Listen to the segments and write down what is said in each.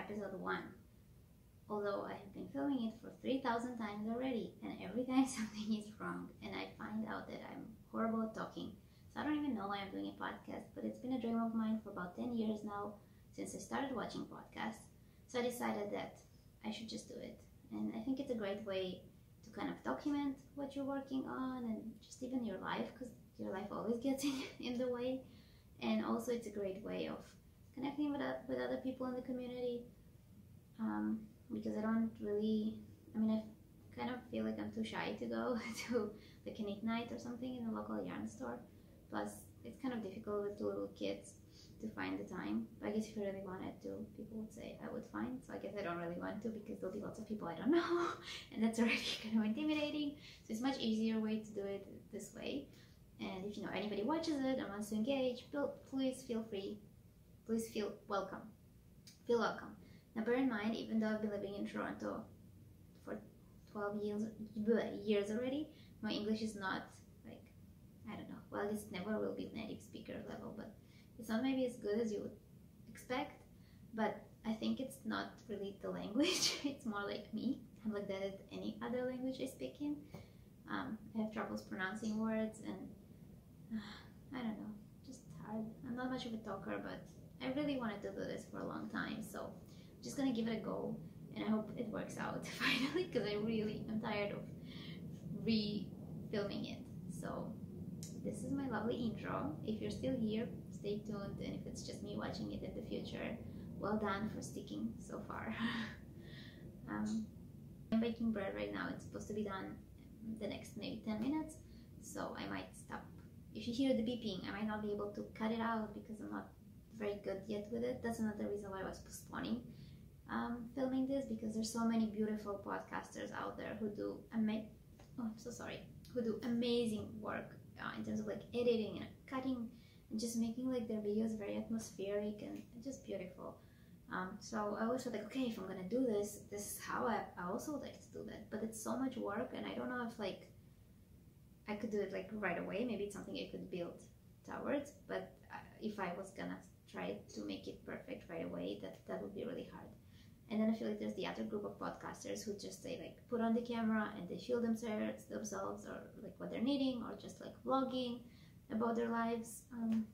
episode 1. Although I have been filming it for 3,000 times already, and every time something is wrong, and I find out that I'm horrible at talking. So I don't even know why I'm doing a podcast, but it's been a dream of mine for about 10 years now, since I started watching podcasts. So I decided that I should just do it. And I think it's a great way to kind of document what you're working on and just even your life, because your life always gets in the way. And also it's a great way of connecting with other people in the community, because I don't really, I kind of feel like I'm too shy to go to like a knit night or something in a local yarn store. Plus, it's kind of difficult with 2 little kids to find the time. But I guess if I really wanted to, people would say I would find. So I guess I don't really want to, because there'll be lots of people I don't know, and that's already kind of intimidating. So it's a much easier way to do it this way. And if anybody watches it and wants to engage, please feel free. Please feel welcome. Feel welcome. Now bear in mind, even though I've been living in Toronto for 12 years already, my English is not like, I don't know, well, this never will be native speaker level, but it's not maybe as good as you would expect. But I think it's not really the language, it's more like me. I'm like that at any other language I speak in. I have troubles pronouncing words, and I don't know, just hard. I'm not much of a talker, but I really wanted to do this for a long time, so I'm just gonna give it a go, and I hope it works out finally, because I really am tired of re-filming it. So this is my lovely intro. If you're still here, stay tuned, and if it's just me watching it in the future, well done for sticking so far. I'm baking bread right now. It's supposed to be done the next maybe 10 minutes, so I might stop. If you hear the beeping, I might not be able to cut it out because I'm not very good yet with it. That's another reason why I was postponing filming this, because there's so many beautiful podcasters out there who do amazing work in terms of like editing and cutting and just making like their videos very atmospheric and just beautiful. So I always felt like, okay, if I'm gonna do this, this is how I also would like to do that. But it's so much work, and I don't know if like I could do it like right away. Maybe it's something I could build towards, but if I was gonna try to make it perfect right away, that would be really hard. And then I feel like there's the other group of podcasters who just say like put on the camera and they film themselves or like what they're knitting, or just like vlogging about their lives. I'm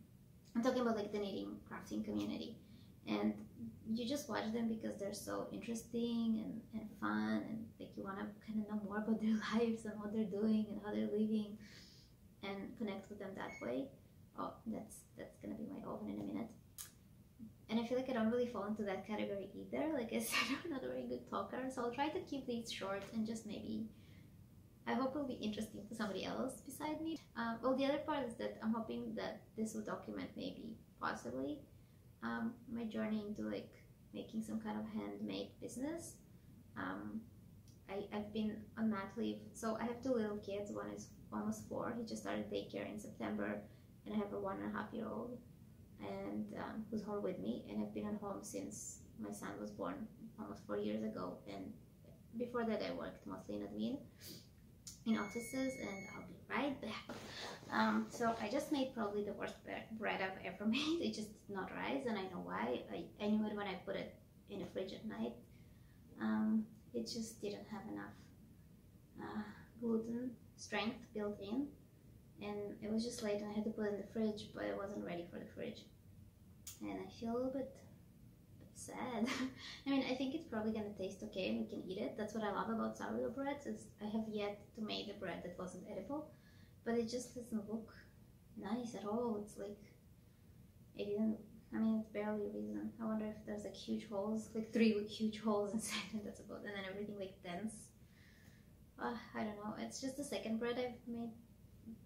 talking about like the knitting crafting community, and you just watch them because they're so interesting and fun, and like you want to kind of know more about their lives and what they're doing and how they're living, and connect with them that way. Oh, that's gonna be my oven in a minute. And I feel like I don't really fall into that category either. Like I said, I'm not a very good talker, so I'll try to keep these short and just maybe, I hope it'll be interesting to somebody else beside me. Well, the other part is that I'm hoping that this will document maybe, possibly, my journey into like making some kind of handmade business. I've been on mat leave, so I have 2 little kids. One is almost 4, he just started daycare in September, and I have a 1.5-year-old, and who's home with me, and I've been at home since my son was born almost 4 years ago. And before that I worked mostly in admin in offices, and I'll be right back. So I just made probably the worst bread I've ever made. It just did not rise, and I know why. I knew it when I put it in the fridge at night. It just didn't have enough gluten strength built in, and it was just late and I had to put it in the fridge, but it wasn't ready for the fridge, and I feel a little bit sad. I mean, I think it's probably gonna taste okay and we can eat it. That's what I love about sourdough breads, is I have yet to make a bread that wasn't edible, but it just doesn't look nice at all. It's like, it didn't, I mean, it's barely reason. I wonder if there's like huge holes, like 3 huge holes inside, and that's about, and then everything like dense. I don't know, it's just the second bread I've made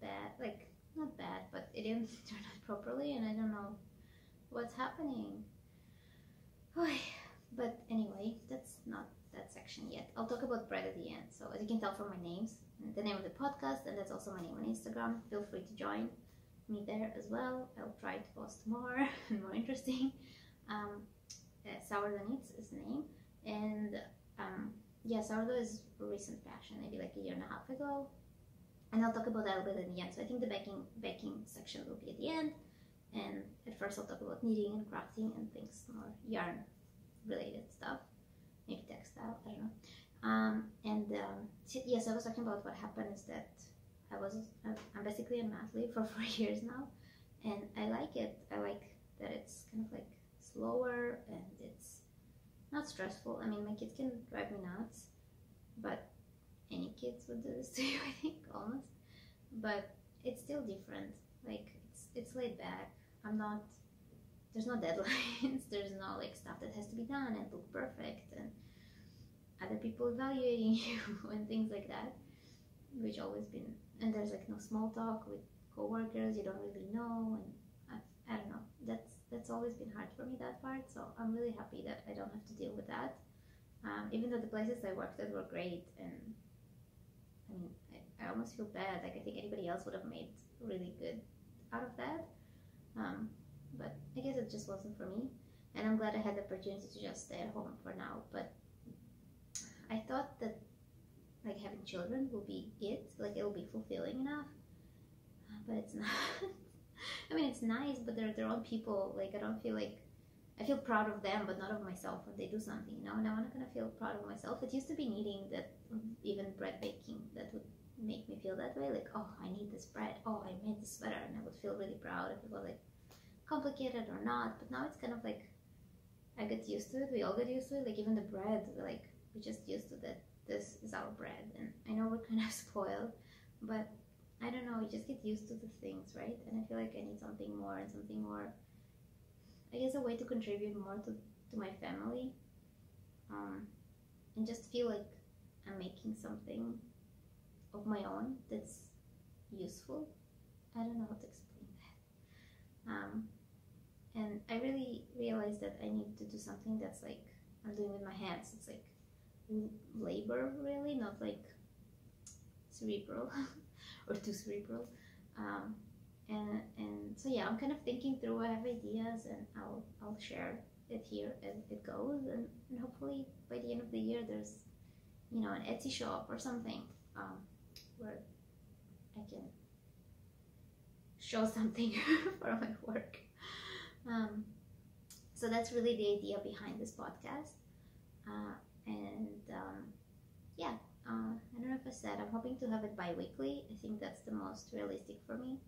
bad, like not bad, but it didn't turn out properly, and I don't know what's happening. But anyway, that's not that section yet. I'll talk about bread at the end. So as you can tell from my names, the name of the podcast, and that's also my name on Instagram. Feel free to join me there as well. I'll try to post more and more interesting. Sourdough Knits is the name, and yeah, sourdough is a recent fashion, maybe like 1.5 years ago, and I'll talk about that a little bit in the end. So I think the baking section will be at the end, and at first I'll talk about knitting and crafting and things more yarn related stuff, maybe textile, I don't know. Yes, I was talking about what happened is that I'm basically on mat leave for 4 years now, and I like it. I like that it's kind of like slower and it's not stressful. I mean, my kids can drive me nuts, but any kids would do this to you, I think, almost. But it's still different. Like it's laid back. There's no deadlines. There's no like stuff that has to be done and look perfect and other people evaluating you and things like that, which always been. And there's like no small talk with coworkers you don't really know, and I don't know. That's always been hard for me, that part. So I'm really happy that I don't have to deal with that. Even though the places I worked at were great, and I mean, I almost feel bad. Like I think anybody else would have made really good out of that. But I guess it just wasn't for me. And I'm glad I had the opportunity to just stay at home for now. But I thought that like having children will be it. Like it will be fulfilling enough. But it's not. I mean, it's nice, but they're their own people. Like I don't feel like I feel proud of them, but not of myself when they do something, you know. And I want to kind of feel proud of myself. It used to be needing that, even bread baking, that would make me feel that way. Like, oh, I need this bread. Oh, I made this sweater, and I would feel really proud if it was like complicated or not. But now it's kind of like I get used to it. We all get used to it. Like even the bread, like we just used to that. This is our bread, and I know we're kind of spoiled, but I don't know. We just get used to the things, right? And I feel like I need something more and something more. I guess a way to contribute more to my family, and just feel like I'm making something of my own that's useful. I don't know how to explain that. And I really realized that I need to do something that's like I'm doing with my hands. It's like labor, really, not like cerebral or too cerebral. And so yeah, I'm kind of thinking through. I have ideas, and I'll share it here as it goes, and hopefully by the end of the year there's, you know, an Etsy shop or something where I can show something for my work. So that's really the idea behind this podcast. Yeah, I don't know if I said I'm hoping to have it bi-weekly. I think that's the most realistic for me.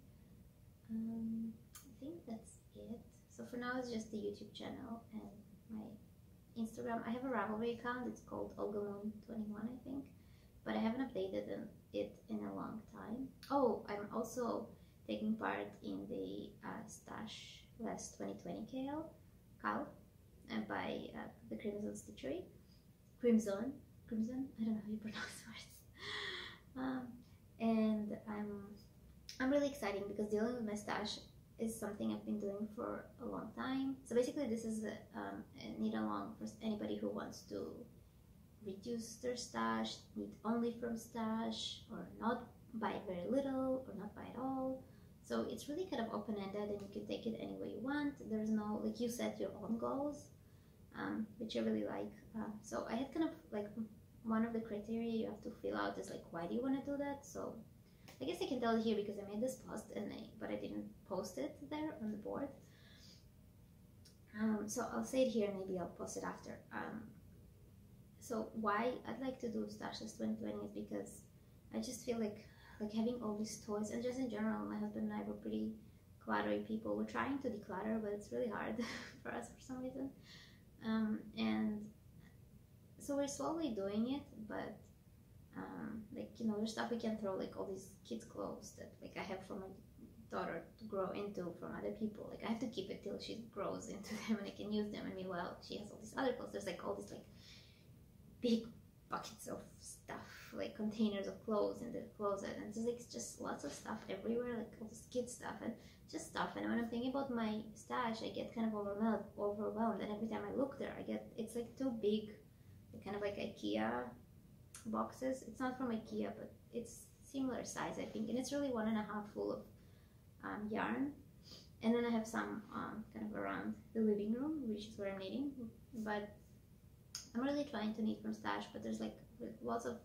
I think that's it. So for now, it's just the YouTube channel and my Instagram. I have a Ravelry account. It's called Olga Moon 21, I think, but I haven't updated it in a long time. Oh, I'm also taking part in the Stash West 2020 Cal by the Crimson Stitchery. Crimson. I don't know how you pronounce words. And I'm really excited because dealing with my stash is something I've been doing for a long time. So basically this is a knit along for anybody who wants to reduce their stash, knit only from stash, or not buy very little or not buy at all. So it's really kind of open-ended, and you can take it any way you want. There's no, like, you set your own goals, which I really like. So I had kind of like one of the criteria you have to fill out is like, why do you want to do that? So I guess I can tell it here because I made this post, but I didn't post it there on the board. So I'll say it here, and maybe I'll post it after. So why I'd like to do Stash List 2020 is because I just feel like having all these toys, and just in general, my husband and I were pretty cluttery people. We're trying to declutter, but it's really hard for us for some reason. And so we're slowly doing it, but like, you know, there's stuff we can throw, like all these kids' clothes that like I have for my daughter to grow into from other people. Like I have to keep it till she grows into them and I can use them. And meanwhile, she has all these other clothes. There's like all these like big buckets of stuff, like containers of clothes in the closet, and there's like just lots of stuff everywhere, like all this kid stuff and just stuff. And when I'm thinking about my stash, I get kind of overwhelmed, and every time I look there, it's like too big, kind of like IKEA boxes. It's not from IKEA, but it's similar size, I think, and it's really 1.5 full of yarn. And then I have some kind of around the living room, which is where I'm knitting. But I'm really trying to knit from stash, but there's like lots of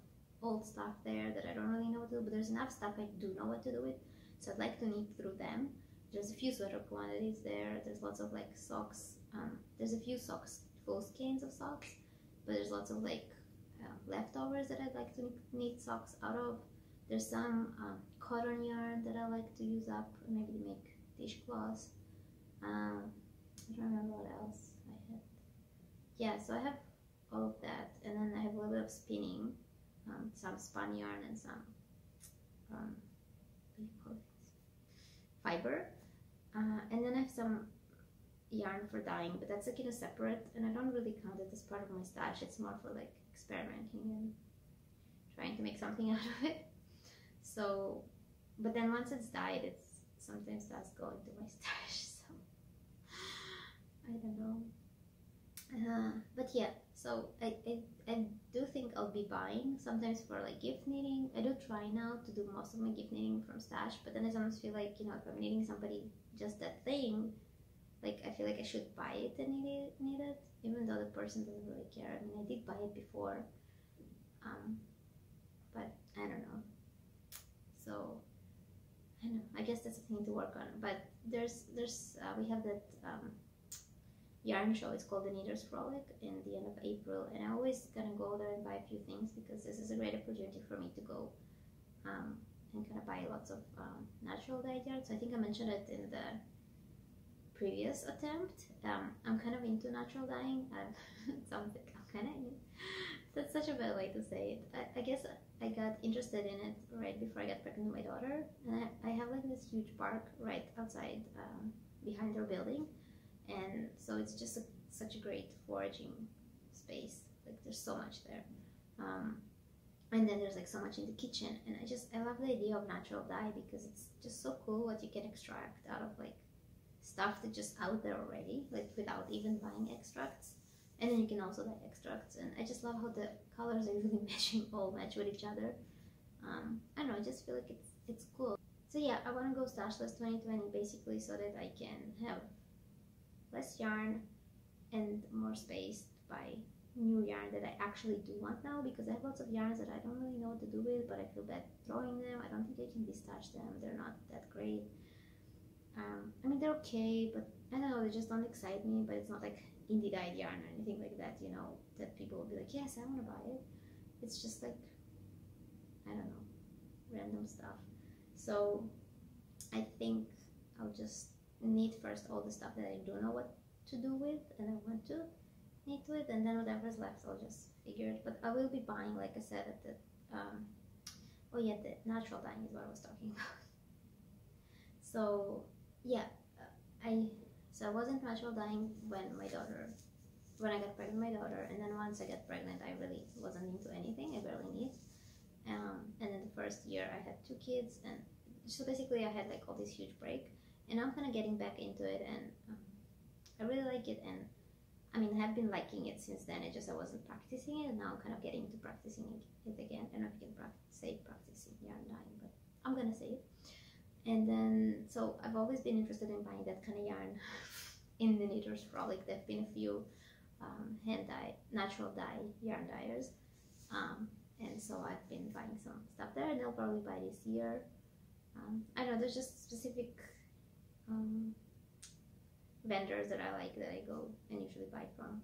old stuff there that I don't really know what to do, but there's enough stuff I do know what to do with, so I'd like to knit through them. There's a few sweater quantities there. There's lots of like socks. There's a few socks full skeins of socks, but there's lots of like leftovers that I'd like to knit socks out of. There's some cotton yarn that I like to use up, maybe to make dishcloths. I don't remember what else I had. Yeah, so I have all of that, and then I have a little bit of spinning, some spun yarn and some what do you call it? Fiber, and then I have some yarn for dyeing, but that's like in a separate, and I don't really count it as part of my stash. It's more for like experimenting and trying to make something out of it. So, but then once it's dyed, it's sometimes does go into my stash, so I don't know. But yeah, so I do think I'll be buying sometimes for like gift knitting. I do try now to do most of my gift knitting from stash, but then I sometimes feel like, you know, if I'm knitting somebody just that thing, like I feel like I should buy it and knit it, even though the person doesn't really care. I mean, I did buy it before, but I don't know. So I don't know, I guess that's a thing to work on. But there's we have that yarn show. It's called the Knitter's Frolic in the end of April, and I always gonna go there and buy a few things because this is a great opportunity for me to go and kind of buy lots of natural dyed yarn. So I think I mentioned it in the previous attempt. I'm kind of into natural dyeing. It sounds like I'm kind of in it. That's such a bad way to say it. I guess I got interested in it right before I got pregnant with my daughter, and I have like this huge park right outside behind our building, and so it's just such a great foraging space. Like there's so much there, and then there's like so much in the kitchen, and I love the idea of natural dye because it's just so cool what you can extract out of like stuff that's just out there already, like without even buying extracts. And then you can also dye extracts, and I just love how the colors are really all match with each other. I don't know, I just feel like it's cool. So yeah, I want to go stashless 2020 basically so that I can have less yarn and more space to buy new yarn that I actually do want now, because I have lots of yarns that I don't really know what to do with, but I feel bad throwing them. I don't think I can distash them. They're not that great. I mean, they're okay, but I don't know, they just don't excite me. But it's not like indie dyed yarn or anything like that, you know, that people will be like, yes, I want to buy it. It's just like, I don't know, random stuff. So I think I'll just knit first all the stuff that I don't know what to do with and I want to knit with, and then whatever's left I'll just figure it. But I will be buying, like I said, at the oh yeah, the natural dyeing is what I was talking about. So yeah, I wasn't natural dyeing when I got pregnant with my daughter, and then once I got pregnant I really wasn't into anything. I barely knit, and then the first year I had 2 kids, and so basically I had like all this huge break, and I'm kind of getting back into it, and I really like it. And I mean, I have been liking it since then. It's just I wasn't practicing it, and now I'm kind of getting into practicing it again. I don't know if you can say practicing yarn dyeing, but I'm gonna say it. And then, so I've always been interested in buying that kind of yarn in the Knitter's Frolic. There have been a few hand dye, natural dye yarn dyers, and so I've been buying some stuff there, and I'll probably buy this year. I don't know, there's just specific vendors that I like that I go and usually buy from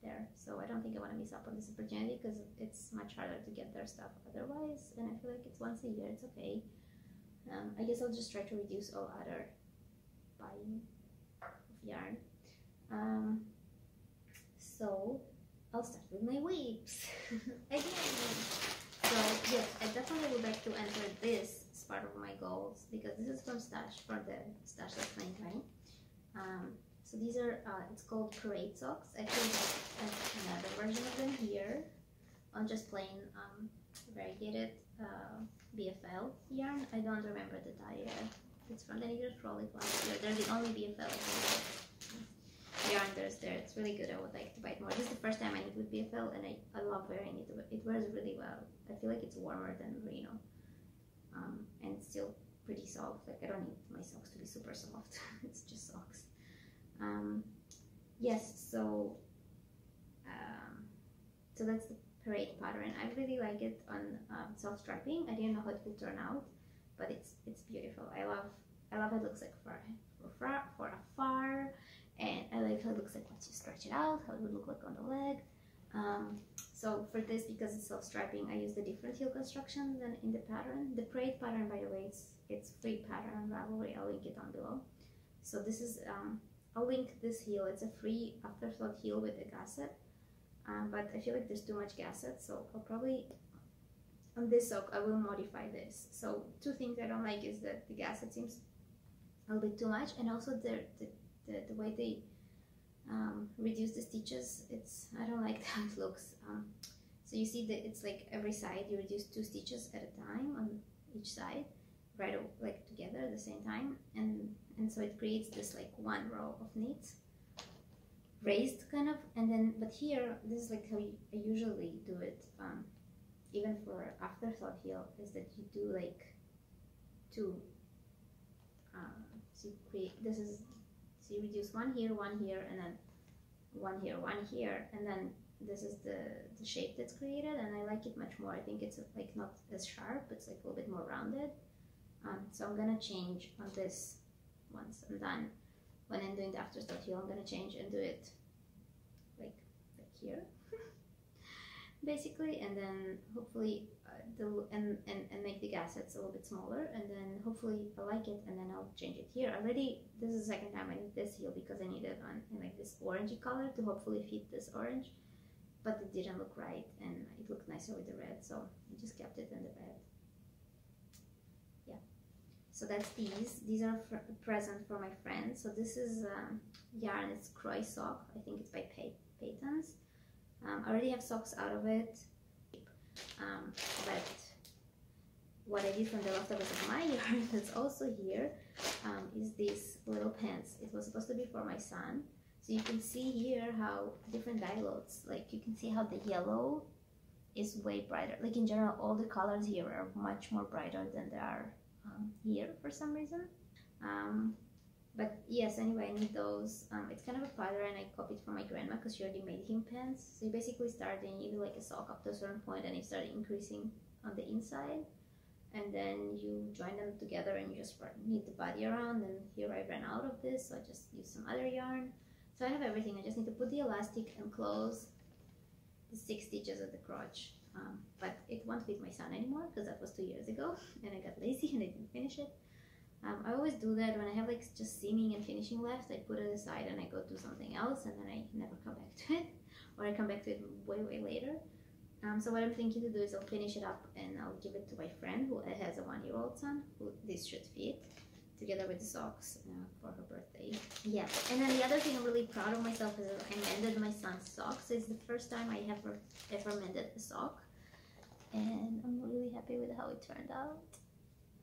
there. So I don't think I want to miss up on this opportunity because it's much harder to get their stuff otherwise, and I feel like it's once a year, it's okay. I guess I'll just try to reduce all other buying of yarn. So I'll start with my weeps again. So yes, I definitely would like to enter this as part of my goals because this is from Stash, from the Stash of 2020. So these are, it's called Kroy Socks. Actually, there's another version of them here on just plain variegated BFL yarn. I don't remember the dye. It's from the Knitter's Frolic last year. They're the only BFL yarn there's there. It's really good. I would like to buy it more. This is the first time I knit with BFL, and I love wearing it. It wears really well. I feel like it's warmer than merino, and it's still pretty soft. Like I don't need my socks to be super soft. It's just socks. Yes. So so that's the parade pattern. I really like it on soft striping. I didn't know how it would turn out, but it's beautiful. I love how it looks like for afar, and I like how it looks like once you stretch it out, how it would look like on the leg. So for this, because it's self-striping, I used a different heel construction than in the pattern. The parade pattern, by the way, it's free pattern on Ravelry. I'll link it down below. So this is, I'll link this heel. It's a free afterthought heel with a gasset, but I feel like there's too much gasset, so I'll probably, on this sock, I will modify this. So two things I don't like is that the gasset seems a little bit too much, and also the way they reduce the stitches, I don't like how it looks. So you see that it's like every side you reduce 2 stitches at a time on each side, right, like together at the same time, and so it creates this like one row of knits, raised kind of, and then, but here, this is like how I usually do it, even for afterthought heel, is that you do like 2, so you create, this is, so you reduce one here, and then one here, and then this is the shape that's created, and I like it much more. I think it's like not as sharp, it's like a little bit more rounded. So I'm gonna change on this once I'm done. When I'm doing the afterthought heel, I'm gonna change and do it like here, basically, and then hopefully and make the gassets a little bit smaller, and then hopefully I like it, and then I'll change it here. Already, this is the second time I need this heel because I needed one in like this orangey color to hopefully fit this orange, but it didn't look right, and it looked nicer with the red, so I just kept it in the red. Yeah, so that's these are a present for my friend. So this is yarn, it's Kroy Sock, I think it's by Patons. I already have socks out of it, but what I did from the leftovers of my yarn that's also here is these little pants. It was supposed to be for my son. So you can see here how different dye loads, like you can see how the yellow is way brighter. Like in general, all the colors here are much more brighter than they are here for some reason. But yes, anyway, I need those. It's kind of a pattern I copied from my grandma because she already made him pants. So you basically start and you do like a sock up to a certain point, and you start increasing on the inside, and then you join them together and you just knit the body around. And here I ran out of this, so I just used some other yarn. So I have everything. I just need to put the elastic and close the 6 stitches at the crotch. But it won't fit my son anymore because that was 2 years ago, and I got lazy and I didn't finish it. I always do that when I have like just seaming and finishing left. I put it aside and I go do something else, and then I never come back to it, or I come back to it way later. So what I'm thinking to do is I'll finish it up and I'll give it to my friend who has a 1-year-old son who this should fit, together with the socks for her birthday. Yeah, and then the other thing I'm really proud of myself is that I mended my son's socks. It's the first time I have ever mended a sock, and I'm really happy with how it turned out.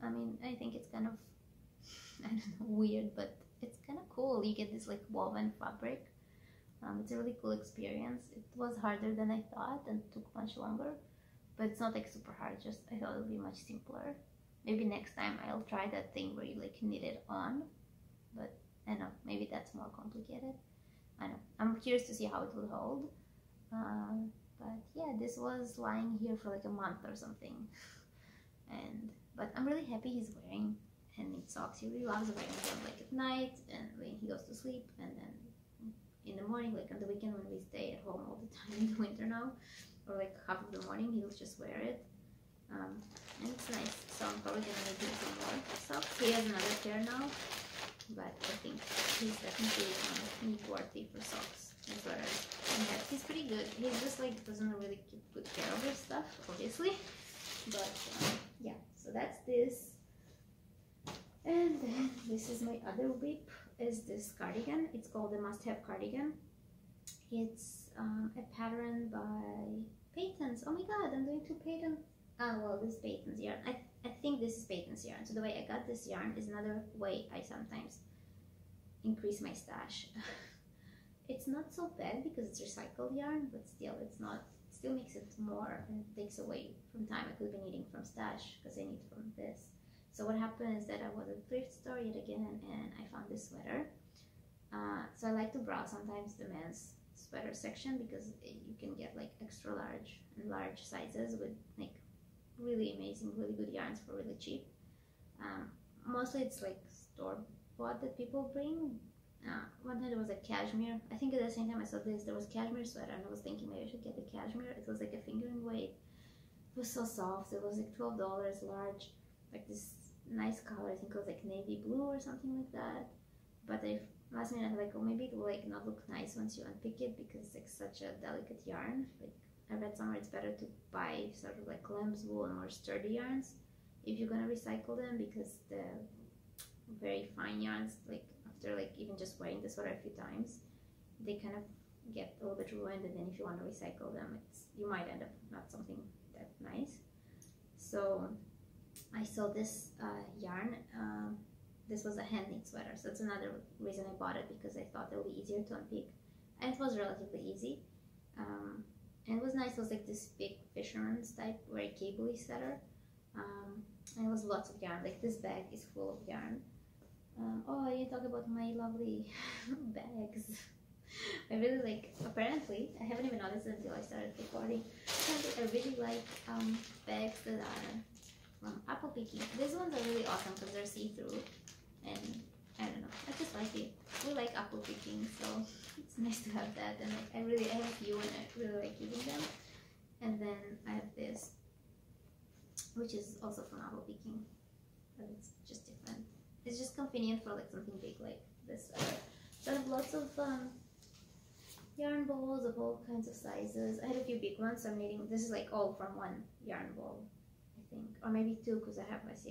I mean, I think it's kind of, I don't know, weird, but it's kind of cool. You get this like woven fabric. It's a really cool experience. It was harder than I thought and took much longer, but it's not like super hard. Just I thought it would be much simpler. Maybe next time I'll try that thing where you like knit it on, but I don't know, maybe that's more complicated. I don't know. I'm curious to see how it will hold. But yeah, this was lying here for like a month or something, but I'm really happy he's wearing handmade socks. He really loves wearing them like at night and when he goes to sleep, and then in the morning, like on the weekend when we stay at home all the time in the winter now, or like half of the morning, he'll just wear it. And it's nice, so I'm probably gonna make him some more socks. He has another pair now, but I think he's definitely worthy for socks and sweaters and hats. He's pretty good. He's just like doesn't really keep good care of his stuff, obviously. But yeah, so that's this. And then this is my other whip, is this cardigan. It's called the must-have cardigan. It's a pattern by Patons. Oh my god, I'm doing 2 Patons. Oh, well, this is Patons yarn. I think this is Patons yarn. So the way I got this yarn is another way I sometimes increase my stash. It's not so bad because it's recycled yarn, but still it's not, it still makes it more and it takes away from time I could be needing from stash because I need from this. So what happened is that I was at a thrift store yet again, and I found this sweater. So I like to browse sometimes the men's sweater section because you can get like extra large and large sizes with like really amazing, really good yarns for really cheap. Mostly it's like store bought that people bring, One time there was a cashmere. I think at the same time I saw this, there was cashmere sweater, and I was thinking maybe I should get the cashmere. It was like a fingering weight. It was so soft. It was like $12, large, like this nice color. I think it was like navy blue or something like that. But I last minute I was like, oh, maybe it will like not look nice once you unpick it because it's like such a delicate yarn. Like I read somewhere it's better to buy sort of like lamb's wool and more sturdy yarns if you're gonna recycle them, because the very fine yarns, like after like even just wearing the sweater a few times, they kind of get a little bit ruined, and then if you want to recycle them, you might end up not something that nice. So I saw this yarn. This was a hand knit sweater, so that's another reason I bought it, because I thought it would be easier to unpick, and it was relatively easy. And it was nice. It was like this big fisherman's type, very cable-y sweater, and it was lots of yarn. Like this bag is full of yarn. Oh, I didn't talk about my lovely bags. I really like, apparently, I haven't even noticed it until I started recording. I really like bags that are from apple picking. These ones are really awesome because they're see-through, and I don't know, I just like it. We like apple picking, so it's nice to have that. And I have a few, and I really like using them. And then I have this, which is also from apple picking, but it's just different. It's just convenient for like something big like this. So I have lots of yarn balls of all kinds of sizes. I had a few big ones, so I'm knitting. This is like all from one yarn ball, I think, or maybe two, because I have this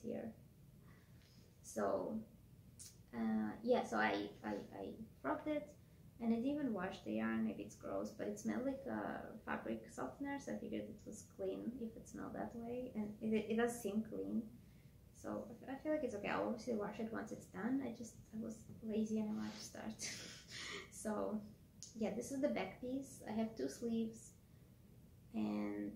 here. So yeah, so I frogged it, and I didn't even wash the yarn. Maybe it's gross, but it smelled like a fabric softener, so I figured it was clean if it smelled that way, and it does seem clean. So I feel like it's okay. I'll obviously wash it once it's done. I was lazy and I wanted to start. So yeah, this is the back piece. I have 2 sleeves, and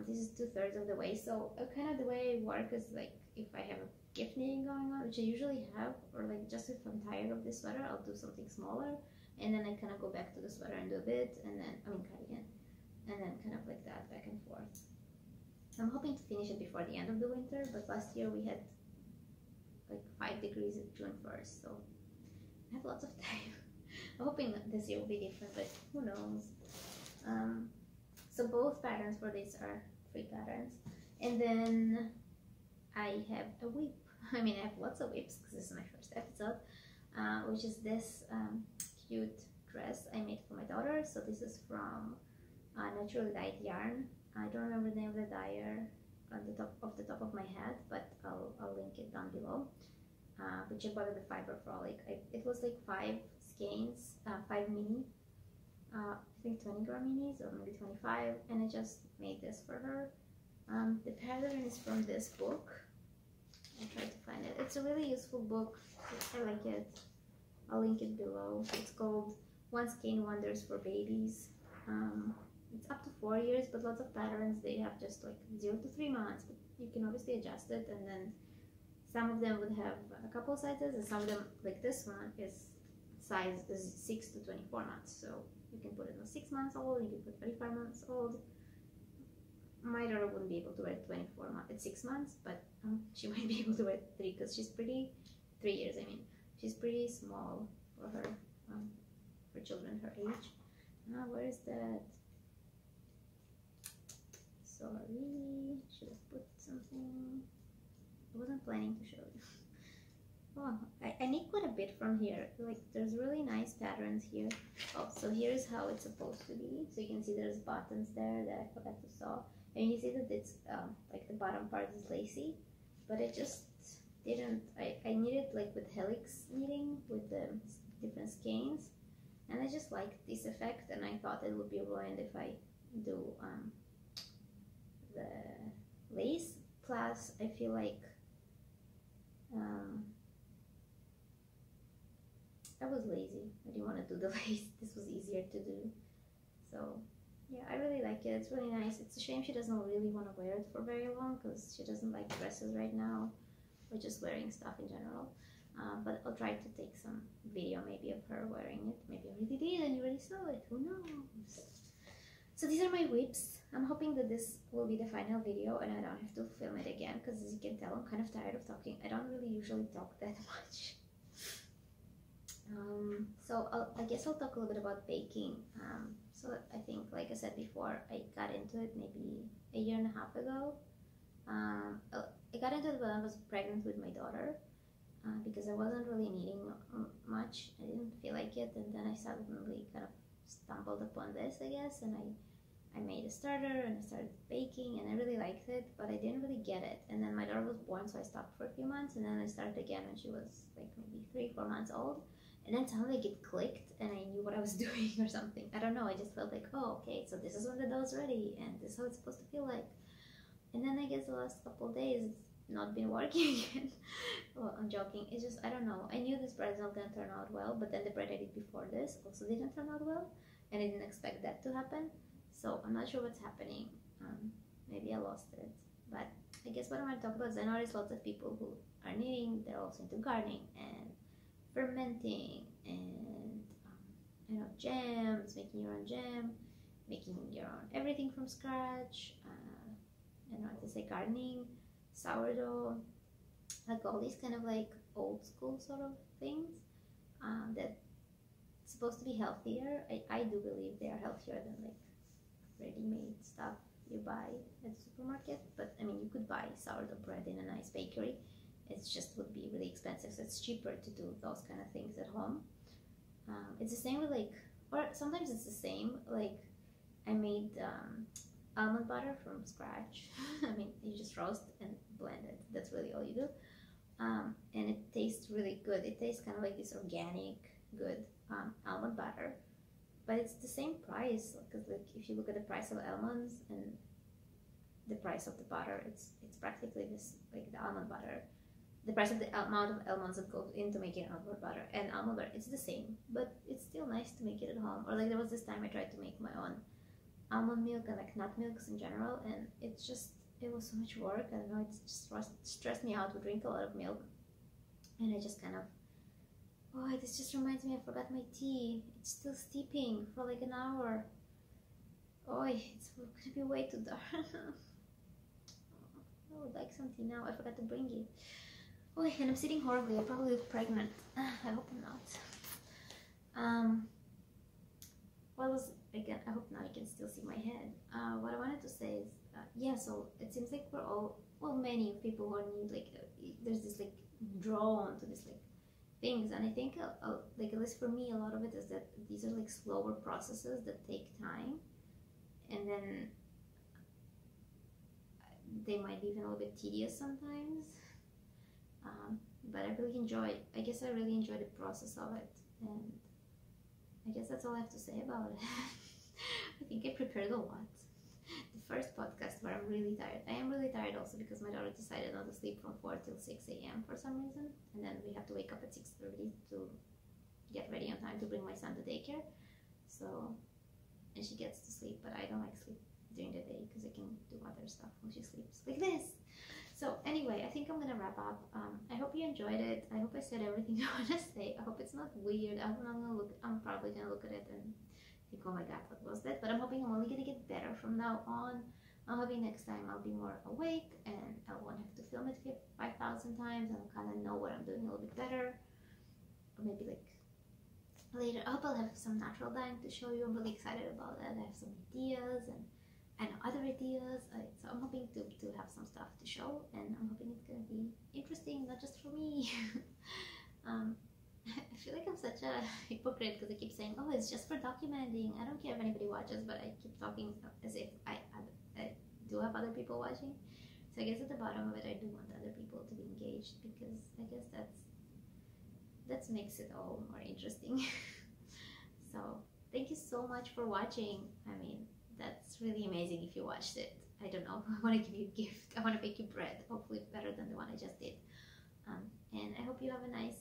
this is 2/3 of the way. So kind of the way I work is like, if I have a gift knitting going on, which I usually have, or like just if I'm tired of this sweater, I'll do something smaller, and then I kind of go back to the sweater and do a bit, and then cardigan, and then kind of like that back and forth. I'm hoping to finish it before the end of the winter, but last year we had like 5 degrees at June 1st, so I have lots of time. I'm hoping that this year will be different, but who knows. So both patterns for this are free patterns, and then I have a whip. I mean, I have lots of whips because this is my first episode, which is this cute dress I made for my daughter. So this is from Naturally Dyed Yarn. I don't remember the name of the dyer off the top of my head, but I'll link it down below. Which I bought at the Fiber Frolic. It was like 5 skeins, 5 mini, I think 20 gram minis, or maybe 25, and I just made this for her. The pattern is from this book. I tried to find it. It's a really useful book. I like it. I'll link it below. It's called Skein Wonders for Babies. It's up to 4 years, but lots of patterns, they have just like 0 to 3 months, but you can obviously adjust it, and then some of them would have a couple sizes, and some of them, like this one, is 6 to 24 months. So you can put it on 6 months old, you can put 35 months old. My daughter wouldn't be able to wear it 24 months at 6 months, but she might be able to wear it 3, because she's pretty, 3 years, I mean. She's pretty small for her, for children her age. Where is that? Sorry, should have put something. I wasn't planning to show you. Oh, I need quite a bit from here. Like, there's really nice patterns here. Oh, so here's how it's supposed to be. So you can see there's buttons there that I forgot to sew. And you see that it's like the bottom part is lacy, but I just didn't. I knit it like with helix knitting with the different skeins, and I just liked this effect, and I thought it would be ruined if I do the lace. Plus, I feel like I was lazy. I didn't want to do the lace. This was easier to do. So yeah, I really like it. It's really nice. It's a shame she doesn't really want to wear it for very long, because she doesn't like dresses right now, or just wearing stuff in general. But I'll try to take some video maybe of her wearing it. Maybe I already did and you already saw it. Who knows? So these are my whips. I'm hoping that this will be the final video and I don't have to film it again, because as you can tell, I'm kind of tired of talking. I don't really usually talk that much. I guess I'll talk a little bit about baking. So I think, like I said before, I got into it maybe a year and a half ago. I got into it when I was pregnant with my daughter because I wasn't really needing much. I didn't feel like it, and then I suddenly kind of stumbled upon this, I guess, and I made a starter and I started baking and I really liked it, but I didn't really get it. And then my daughter was born, so I stopped for a few months, and then I started again when she was like maybe 3-4 months old. And then suddenly it clicked and I knew what I was doing or something. I don't know, I just felt like, oh, okay, so this is when the dough's ready and this is how it's supposed to feel like. And then I guess the last couple of days it's not been working again. Well, I'm joking. It's just, I don't know. I knew this bread was not going to turn out well, but then the bread I did before this also didn't turn out well. And I didn't expect that to happen. So I'm not sure what's happening. Maybe I lost it. But I guess what I want to talk about is I noticed lots of people who are knitting, they're also into gardening and fermenting and jams, making your own jam, making your own everything from scratch. I don't know how to say, gardening, sourdough, like all these kind of like old school sort of things that supposed to be healthier. I do believe they are healthier than like ready-made stuff you buy at the supermarket. But I mean, you could buy sourdough bread in a nice bakery. It just would be really expensive, so it's cheaper to do those kind of things at home. It's the same with like, or sometimes it's the same, like I made almond butter from scratch. I mean, you just roast and blend it. That's really all you do. And it tastes really good. It tastes kind of like this organic, good almond butter. But it's the same price, because like if you look at the price of almonds and the price of the butter, it's practically this, like the almond butter. The price of the amount of almonds that goes into making almond butter and almond butter, it's the same, but it's still nice to make it at home. Or like there was this time I tried to make my own almond milk and like nut milks in general, and it was so much work. I don't know, it just stressed me out to drink a lot of milk, and I just kind of, oh, this just reminds me I forgot my tea. It's still steeping for like an hour. Oh, it's gonna be way too dark. I would like some tea now. I forgot to bring it. Oh, and I'm sitting horribly. I probably look pregnant. I hope I'm not. Again, I hope now you can still see my head. What I wanted to say is, yeah, so it seems like we're all, well, many people who need, like, there's this, like, drawn to this, like, things. And I think, like, at least for me, a lot of it is that these are, like, slower processes that take time. And then they might be even a little bit tedious sometimes. But I really enjoy the process of it. And I guess that's all I have to say about it. I think I prepared a lot. The first podcast where I'm really tired. I am really tired also because my daughter decided not to sleep from 4 till 6 a.m. for some reason. And then we have to wake up at 6:30 to get ready on time to bring my son to daycare. So, and she gets to sleep, but I don't like sleep during the day because I can do other stuff when she sleeps, like this. So anyway, I think I'm gonna wrap up. I hope you enjoyed it. I hope I said everything I want to say. I hope it's not weird. I'm probably gonna look at it and think, oh my god, what was that? But I'm hoping I'm only gonna get better from now on. I'm hoping next time I'll be more awake and I won't have to film it 5,000 times and I'll kind of know what I'm doing a little bit better. Or maybe like later, I hope I'll have some natural dyeing to show you. I'm really excited about that. I have some ideas and other ideas, so I'm hoping to have some stuff to show, and I'm hoping it's gonna be interesting, not just for me. I feel like I'm such a hypocrite because I keep saying, oh, it's just for documenting. I don't care if anybody watches, but I keep talking as if I do have other people watching. So I guess at the bottom of it, I do want other people to be engaged, because I guess that makes it all more interesting. So thank you so much for watching. I mean, that's really amazing if you watched it. I don't know, I want to give you a gift. I want to bake you bread, hopefully better than the one I just did. And I hope you have a nice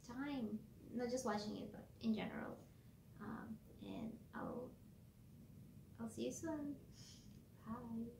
time, not just watching it, but in general. And I'll see you soon. Bye.